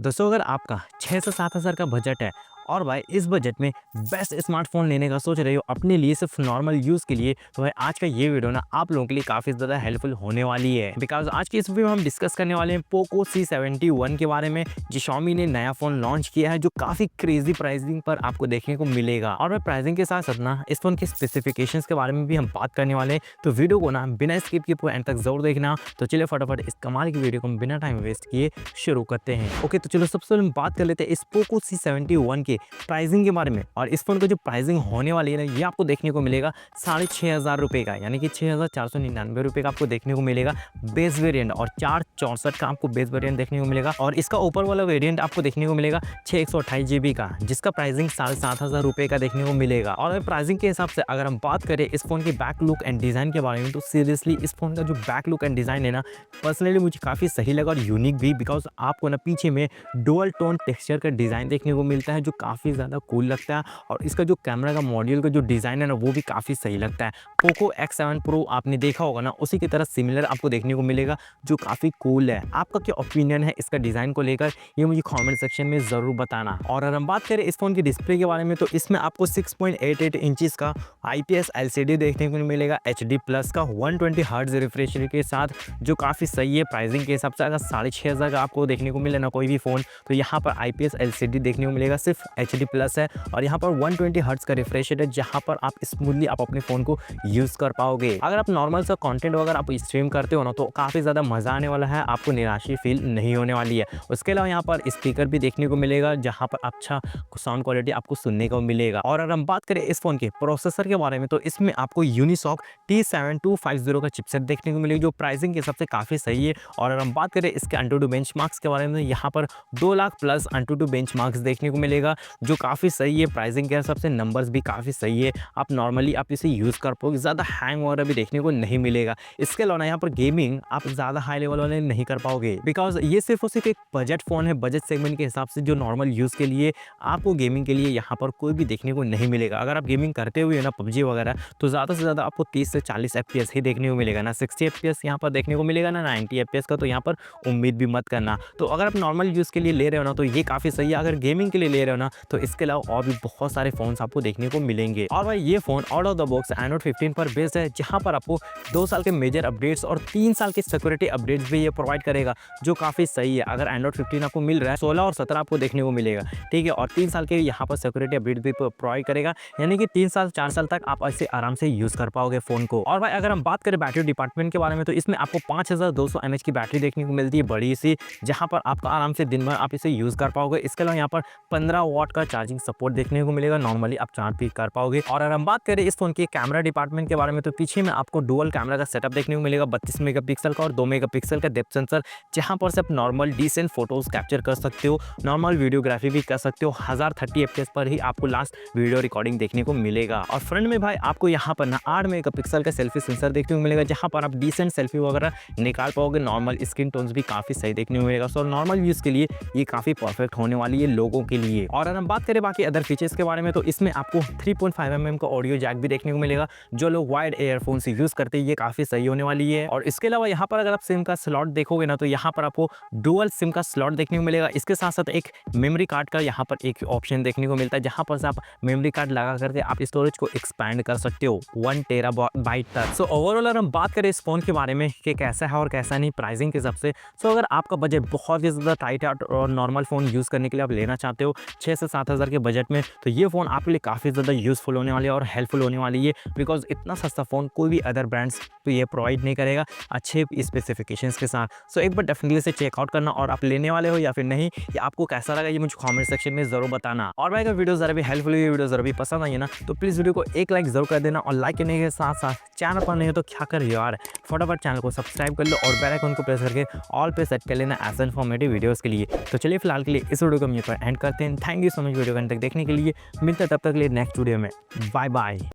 दोस्तों अगर आपका 6 से 7 हज़ार का बजट है और भाई इस बजट में बेस्ट स्मार्टफोन लेने का सोच रहे हो अपने लिए सिर्फ नॉर्मल यूज़ के लिए, तो भाई आज का ये वीडियो ना आप लोगों के लिए काफ़ी ज़्यादा हेल्पफुल होने वाली है। बिकॉज आज की इस वीडियो में हम डिस्कस करने वाले हैं पोको C71 के बारे में, जो Xiaomi ने नया फ़ोन लॉन्च किया है जो काफ़ी क्रेजी प्राइसिंग पर आपको देखने को मिलेगा। और भाई प्राइसिंग के साथ साथ ना इस फ़ोन के स्पेसिफिकेशंस के बारे में भी हम बात करने वाले हैं, तो वीडियो को ना बिना स्किप किए पूरा एंड तक जरूर देखना। तो चलिए फटाफट इस कमाल की वीडियो को हम बिना टाइम वेस्ट किए शुरू करते हैं। ओके, तो चलो सबसे पहले हम बात कर लेते हैं इस पोको C71 के प्राइसिंग के बारे में। और इस फोन का जो प्राइसिंग होने वाली है ना, ये आपको देखने को मिलेगा 6,500 रुपये का, यानी कि 6,499 रुपये का आपको देखने को मिलेगा बेस वेरिएंट, और 464 का आपको बेस वेरिएंट देखने को मिलेगा। और इसका ऊपर वाला वेरिएंट आपको देखने को मिलेगा 6/128 GB का, जिसका प्राइसिंग 7,500 रुपये का देखने को मिलेगा। और प्राइसिंग के हिसाब से अगर हम बात करें इस फोन के बैक लुक एंड डिज़ाइन के बारे में, तो सीरियसली इस फोन का जो बैक लुक एंड डिज़ाइन है ना, पर्सनली मुझे काफ़ी सही लगा और यूनिक भी। बिकॉज आपको ना पीछे में डुअल टोन टेक्सचर का डिज़ाइन देखने को मिलता है जो काफ़ी ज़्यादा कूल लगता है। और इसका जो कैमरा का मॉड्यूल का जो डिज़ाइन है ना, वो भी काफ़ी सही लगता है। पोको X7 Pro आपने देखा होगा ना, उसी की तरह सिमिलर आपको देखने को मिलेगा जो काफ़ी कूल है। आपका क्या ओपिनियन है इसका डिज़ाइन को लेकर, ये मुझे कमेंट सेक्शन में ज़रूर बताना। और अगर हम बात करें इस फोन की डिस्प्ले के बारे में, तो इसमें आपको 6.88 इंचज़ का IPS LCD देखने को मिलेगा HD प्लस का 120 हर्ट्ज रिफ्रेश रेट के साथ, जो काफ़ी सही है प्राइसिंग के हिसाब से। अगर 6,500 का आपको देखने को मिले ना कोई भी फ़ोन, तो यहाँ पर IPS LCD देखने को मिलेगा, सिर्फ HD प्लस है। और यहाँ पर 120 हर्ट्ज का रिफ्रेश रेट है, जहाँ पर आप स्मूथली आप अपने फ़ोन को यूज़ कर पाओगे। अगर आप नॉर्मल सा कंटेंट वगैरह आप स्ट्रीम करते हो ना, तो काफ़ी ज़्यादा मज़ा आने वाला है, आपको निराशा फील नहीं होने वाली है। उसके अलावा यहाँ पर स्पीकर भी देखने को मिलेगा, जहाँ पर अच्छा साउंड क्वालिटी आपको सुनने को मिलेगा। और अगर हम बात करें इस फ़ोन के प्रोसेसर के बारे में, तो इसमें आपको यूनिसॉक T7250 का चिपसेट देखने को मिलेगा, जो प्राइसिंग के हिसाब से काफ़ी सही है। और अगर हम बात करें इसके AnTuTu बेंचमार्क्स के बारे में, यहाँ पर 2 लाख प्लस AnTuTu बेंचमार्क्स देखने को मिलेगा, जो काफ़ी सही है प्राइसिंग के हिसाब से। नंबर्स भी काफ़ी सही है, आप नॉर्मली आप इसे यूज़ कर पाओगे, ज़्यादा हैंग वगैरह भी देखने को नहीं मिलेगा। इसके अलावा यहाँ पर गेमिंग आप ज़्यादा हाई लेवल वाले नहीं कर पाओगे, बिकॉज ये सिर्फ और सिर्फ एक बजट फ़ोन है, बजट सेगमेंट के हिसाब से, जो नॉर्मल यूज़ के लिए आपको गेमिंग के लिए यहाँ पर कोई भी देखने को नहीं मिलेगा। अगर आप गेमिंग करते हुए ना PUBG वगैरह, तो ज़्यादा से ज़्यादा आपको 30 से 40 FPS ही देखने को मिलेगा, ना 60 FPS यहाँ पर देखने को मिलेगा, ना 90 FPS का, तो यहाँ पर उम्मीद भी मत करना। तो अगर आप नॉर्मल यूज़ के लिए ले रहे हो ना, तो ये काफ़ी सही है। अगर गेमिंग के लिए ले रहे हो ना, तो इसके अलावा और भी बहुत सारे फ़ोन्स आपको देखने को मिलेंगे। और भाई ये phone out of the box Android 15 पर बेस्ड है, जहाँ पर आपको 2 साल के मेजर अपडेट्स और 3 साल के सिक्योरिटी अपडेट्स भी ये प्रोवाइड करेगा, जो काफ़ी सही है। अगर एंड्रॉइड 15 आपको मिल रहा है, 16 और 17 आपको देखने को मिलेगा, ठीक है। और 3 साल के यहाँ पर सिक्योरिटी अपडेट भी प्रोवाइड करेगा, यानी कि 3 साल 4 साल तक आप ऐसे आराम से यूज़ कर पाओगे फ़ोन को। और भाई अगर हम बात करें बैटरी डिपार्टमेंट के बारे में, तो इसमें आपको 5200 mAh की बैटरी देखने को मिलती है, बड़ी सी, जहाँ पर आपका आराम से दिन भर आप इसे यूज़ कर पाओगे। इसके अलावा यहाँ पर 15 वाट का चार्जिंग सपोर्ट देखने को मिलेगा, नॉर्मली आप चार्ज भी कर पाओगे। और अगर हम बात करें इस फोन के कैमरा डिपार्टमेंट के बारे में, तो पीछे में आपको डुअल कैमरा का सेटअप देखने को मिलेगा, 32 मेगापिक्सल का और 2 मेगापिक्सल का डेप्थ सेंसर, जहां पर से आप नॉर्मल डिसेंट फोटोज कैप्चर कर सकते हो, नॉर्मल वीडियोग्राफी भी कर सकते हो। 1030 FPS पर ही आपको लास्ट वीडियो रिकॉर्डिंग देखने को मिलेगा। और फ्रंट में भाई आपको यहाँ पर ना 8 मेगापिक्सल का सेल्फी सेंसर देखने को मिलेगा, जहां पर आप डिसेंट सेल्फी वगैरह निकाल पाओगे। नॉर्मल स्क्रीन टोन्स भी काफी सही देखने को मिलेगा, सो नॉर्मल यूज के लिए ये काफी परफेक्ट होने वाली है लोगों के लिए। और अगर हम बात करें बाकी अदर फीचर्स के बारे में, तो इसमें आपको 3.5 mm का ऑडियो जैक भी देखने को मिलेगा, जो लोग वाइड एयरफोन से यूज करते हैं, ये काफी सही होने वाली है। और इसके अलावा यहाँ पर अगर आप सिम का स्लॉट देखोगे ना, तो यहाँ पर आपको डुअल सिम का स्लॉट देखने को मिलेगा। इसके साथ साथ एक मेमोरी कार्ड का यहाँ पर एक ऑप्शन देखने को मिलता है, जहाँ पर से आप मेमोरी कार्ड लगा करके आप स्टोरेज को एक्सपैंड कर सकते हो 1 टेराबाइट तक। सो ओवरऑल अगर हम बात करें इस फोन के बारे में कि कैसा है और कैसा नहीं प्राइसिंग के हिसाब से, सो अगर आपका बजट बहुत ही ज़्यादा टाइट है और नॉर्मल फ़ोन यूज़ करने के लिए आप लेना चाहते हो 6 से 7 हज़ार के बजट में, तो ये फ़ोन आपके लिए काफ़ी ज़्यादा यूज़फुल होने वाली है और हेल्पफुल होने वाली है। बिकॉज इतना सस्ता फ़ोन कोई भी अदर ब्रांड्स तो ये प्रोवाइड नहीं करेगा अच्छे स्पेसिफिकेशंस के साथ। सो एक बार डेफिनेटली से चेकआउट करना, और आप लेने वाले हो या फिर नहीं, या आपको कैसा लगा ये मुझे कमेंट सेक्शन में ज़रूर बताना। और भाई अगर वीडियो ज़रा भी हेल्पफुल हुई, वीडियो ज़रा भी पसंद आई है ना, तो प्लीज़ वीडियो को एक लाइक ज़रूर कर देना। और लाइक करने के साथ साथ चैनल पर नहीं हो तो क्या कर यार, फटाफट चैनल को सब्सक्राइब कर लो और बेल आइकन को प्रेस करके ऑल पे सेट कर लेना ऐसे इन्फॉर्मेटिव वीडियोस के लिए। तो चलिए फिलहाल के लिए इस वीडियो को हम यहाँ पर एंड करते हैं। Thank you so much video को अंत तक देखने के लिए। मिलते हैं तब तक के लिए नेक्स्ट वीडियो में। Bye bye.